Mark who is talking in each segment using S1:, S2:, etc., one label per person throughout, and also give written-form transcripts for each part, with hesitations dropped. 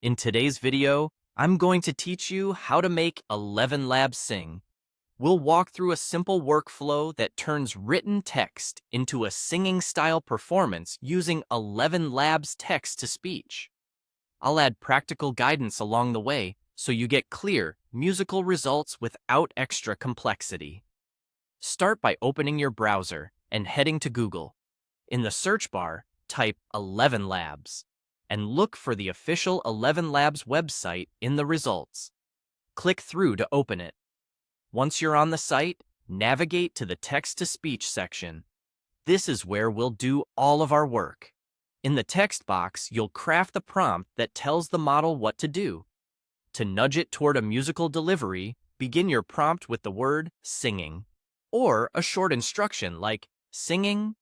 S1: In today's video, I'm going to teach you how to make ElevenLabs sing. We'll walk through a simple workflow that turns written text into a singing-style performance using ElevenLabs text-to-speech. I'll add practical guidance along the way so you get clear, musical results without extra complexity. Start by opening your browser and heading to Google. In the search bar, type ElevenLabs and look for the official ElevenLabs website in the results. Click through to open it. Once you're on the site, navigate to the text-to-speech section. This is where we'll do all of our work. In the text box, you'll craft the prompt that tells the model what to do. To nudge it toward a musical delivery, begin your prompt with the word singing, or a short instruction like singing,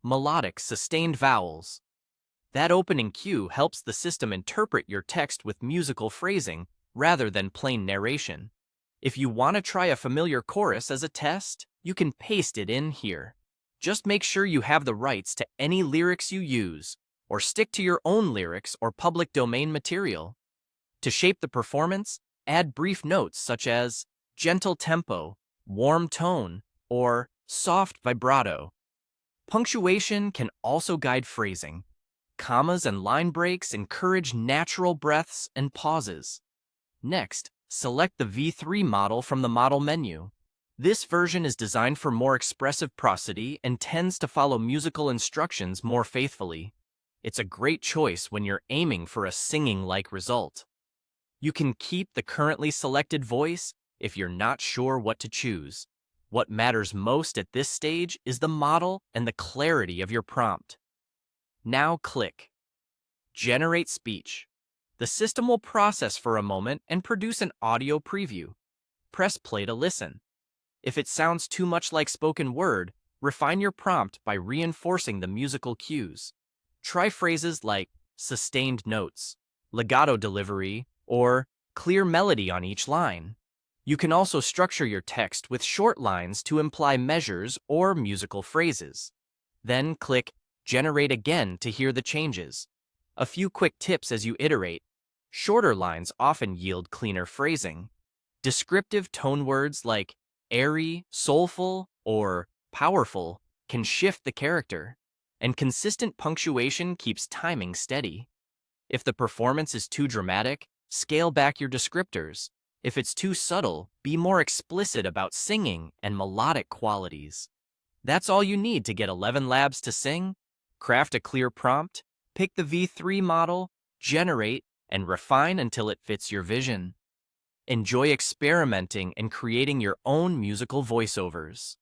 S1: melodic sustained vowels. That opening cue helps the system interpret your text with musical phrasing rather than plain narration. If you want to try a familiar chorus as a test, you can paste it in here. Just make sure you have the rights to any lyrics you use, or stick to your own lyrics or public domain material. To shape the performance, add brief notes such as gentle tempo, warm tone, or soft vibrato. Punctuation can also guide phrasing. Commas and line breaks encourage natural breaths and pauses. Next, select the V3 model from the model menu. This version is designed for more expressive prosody and tends to follow musical instructions more faithfully. It's a great choice when you're aiming for a singing-like result. You can keep the currently selected voice if you're not sure what to choose. What matters most at this stage is the model and the clarity of your prompt. Now click Generate Speech. The system will process for a moment and produce an audio preview. Press play to listen. If it sounds too much like spoken word, refine your prompt by reinforcing the musical cues. Try phrases like sustained notes, legato delivery, or clear melody on each line. You can also structure your text with short lines to imply measures or musical phrases. Then click Generate again to hear the changes. A few quick tips as you iterate. Shorter lines often yield cleaner phrasing. Descriptive tone words like airy, soulful, or powerful can shift the character, and consistent punctuation keeps timing steady. If the performance is too dramatic, scale back your descriptors. If it's too subtle, be more explicit about singing and melodic qualities. That's all you need to get ElevenLabs to sing. Craft a clear prompt, pick the V3 model, generate, and refine until it fits your vision. Enjoy experimenting and creating your own musical voiceovers.